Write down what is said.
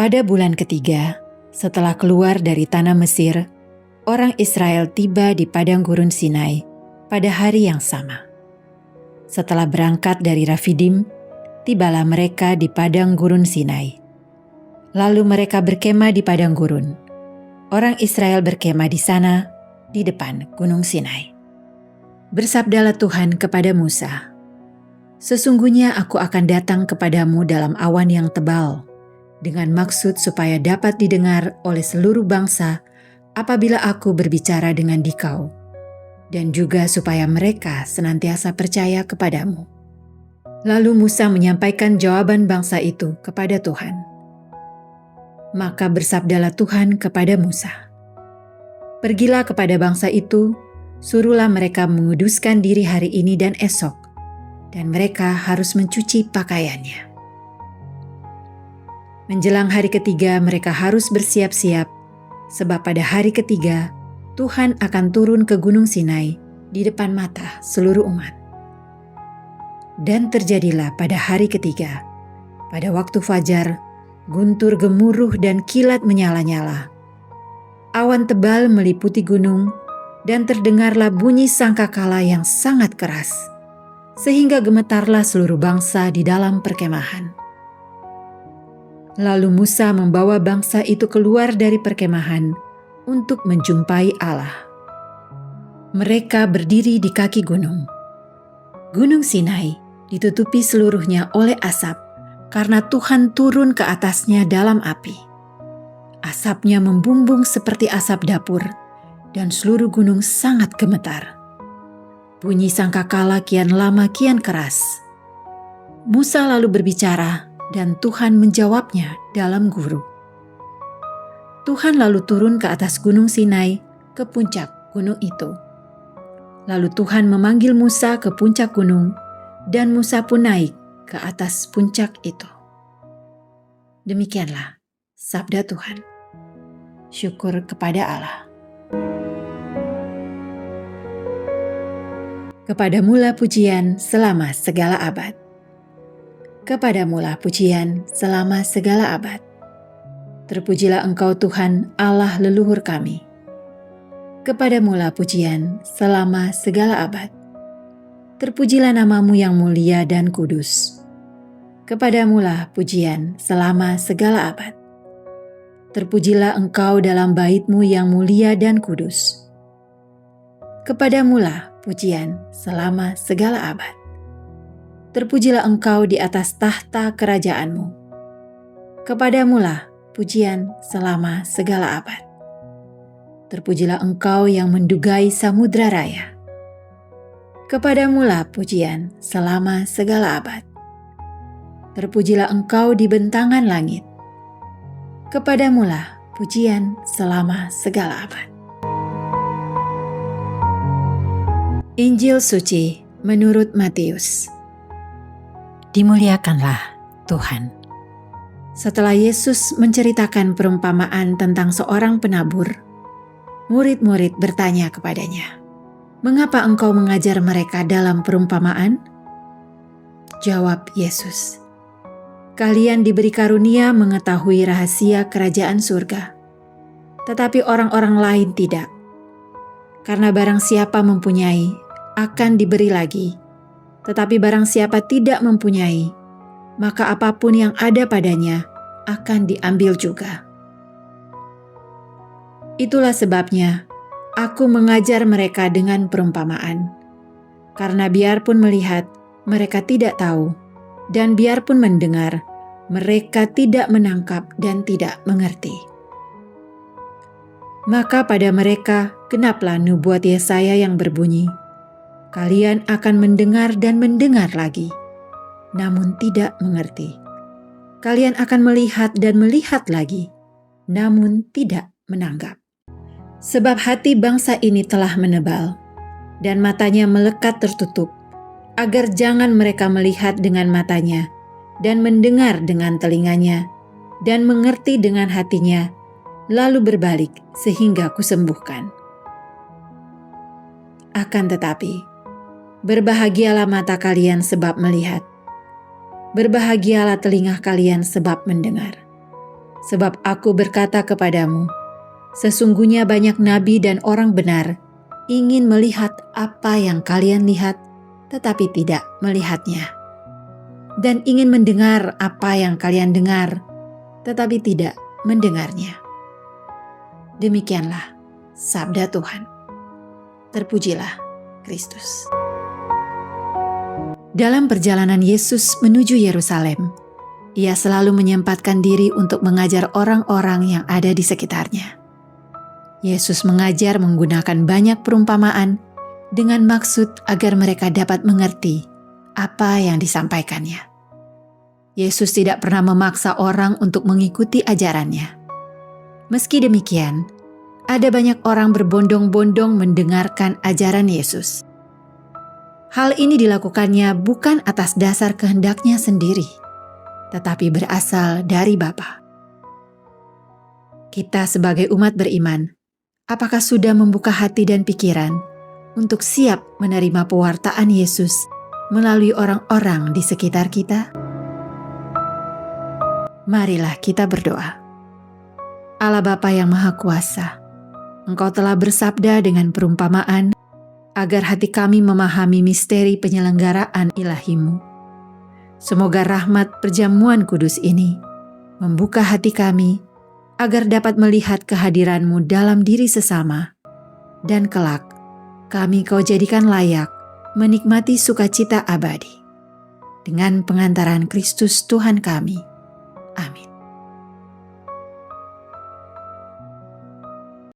Pada bulan ketiga, setelah keluar dari tanah Mesir, orang Israel tiba di padang gurun Sinai pada hari yang sama. Setelah berangkat dari Rafidim, tibalah mereka di padang gurun Sinai. Lalu mereka berkemah di padang gurun. Orang Israel berkemah di sana, di depan gunung Sinai. Bersabdalah Tuhan kepada Musa, "Sesungguhnya aku akan datang kepadamu dalam awan yang tebal, dengan maksud supaya dapat didengar oleh seluruh bangsa apabila aku berbicara dengan dikau, dan juga supaya mereka senantiasa percaya kepadamu." Lalu Musa menyampaikan jawaban bangsa itu kepada Tuhan. Maka bersabdalah Tuhan kepada Musa, "Pergilah kepada bangsa itu, suruhlah mereka menguduskan diri hari ini dan esok, dan mereka harus mencuci pakaiannya. Menjelang hari ketiga mereka harus bersiap-siap, sebab pada hari ketiga Tuhan akan turun ke gunung Sinai di depan mata seluruh umat." Dan terjadilah pada hari ketiga, pada waktu fajar, guntur gemuruh dan kilat menyala-nyala. Awan tebal meliputi gunung, dan terdengarlah bunyi sangkakala yang sangat keras, sehingga gemetarlah seluruh bangsa di dalam perkemahan. Lalu Musa membawa bangsa itu keluar dari perkemahan untuk menjumpai Allah. Mereka berdiri di kaki gunung. Gunung Sinai ditutupi seluruhnya oleh asap, karena Tuhan turun ke atasnya dalam api. Asapnya membumbung seperti asap dapur, dan seluruh gunung sangat gemetar. Bunyi sangkakala kian lama kian keras. Musa lalu berbicara, dan Tuhan menjawabnya dalam guru. Tuhan lalu turun ke atas gunung Sinai, ke puncak gunung itu. Lalu Tuhan memanggil Musa ke puncak gunung, dan Musa pun naik ke atas puncak itu. Demikianlah sabda Tuhan. Syukur kepada Allah. Kepadamulah pujian selama segala abad. Kepadamulah pujian selama segala abad. Terpujilah Engkau Tuhan Allah leluhur kami. Kepadamulah pujian selama segala abad. Terpujilah namamu yang mulia dan kudus. Kepadamulah pujian selama segala abad. Terpujilah Engkau dalam bait-Mu yang mulia dan kudus. Kepadamulah pujian selama segala abad. Terpujilah Engkau di atas tahta kerajaan-Mu. Kepadamulah pujian selama segala abad. Terpujilah Engkau yang mendugai samudra raya. Kepadamulah pujian selama segala abad. Terpujilah Engkau di bentangan langit. Kepadamulah pujian selama segala abad. Injil Suci menurut Matius. Dimuliakanlah Tuhan. Setelah Yesus menceritakan perumpamaan tentang seorang penabur, murid-murid bertanya kepadanya, "Mengapa engkau mengajar mereka dalam perumpamaan?" Jawab Yesus, "Kalian diberi karunia mengetahui rahasia kerajaan surga, tetapi orang-orang lain tidak. Karena barang siapa mempunyai, akan diberi lagi, tetapi barang siapa tidak mempunyai, maka apapun yang ada padanya akan diambil juga. Itulah sebabnya aku mengajar mereka dengan perumpamaan, karena biarpun melihat, mereka tidak tahu, dan biarpun mendengar, mereka tidak menangkap dan tidak mengerti. Maka pada mereka genaplah nubuat Yesaya yang berbunyi, 'Kalian akan mendengar dan mendengar lagi, namun tidak mengerti. Kalian akan melihat dan melihat lagi, namun tidak menanggap. Sebab hati bangsa ini telah menebal, dan matanya melekat tertutup, agar jangan mereka melihat dengan matanya, dan mendengar dengan telinganya, dan mengerti dengan hatinya, lalu berbalik sehingga kusembuhkan.' Akan tetapi, berbahagialah mata kalian sebab melihat, berbahagialah telinga kalian sebab mendengar. Sebab aku berkata kepadamu, sesungguhnya banyak nabi dan orang benar ingin melihat apa yang kalian lihat, tetapi tidak melihatnya. Dan ingin mendengar apa yang kalian dengar, tetapi tidak mendengarnya. Demikianlah sabda Tuhan. Terpujilah Kristus. Dalam perjalanan Yesus menuju Yerusalem, Ia selalu menyempatkan diri untuk mengajar orang-orang yang ada di sekitarnya. Yesus mengajar menggunakan banyak perumpamaan dengan maksud agar mereka dapat mengerti apa yang disampaikannya. Yesus tidak pernah memaksa orang untuk mengikuti ajarannya. Meski demikian, ada banyak orang berbondong-bondong mendengarkan ajaran Yesus. Hal ini dilakukannya bukan atas dasar kehendaknya sendiri, tetapi berasal dari Bapa. Kita sebagai umat beriman, apakah sudah membuka hati dan pikiran untuk siap menerima pewartaan Yesus melalui orang-orang di sekitar kita? Marilah kita berdoa. Allah Bapa yang Maha Kuasa, Engkau telah bersabda dengan perumpamaan agar hati kami memahami misteri penyelenggaraan ilahi-Mu. Semoga rahmat perjamuan kudus ini membuka hati kami agar dapat melihat kehadiran-Mu dalam diri sesama, dan kelak kami Kau jadikan layak menikmati sukacita abadi. Dengan pengantaran Kristus Tuhan kami.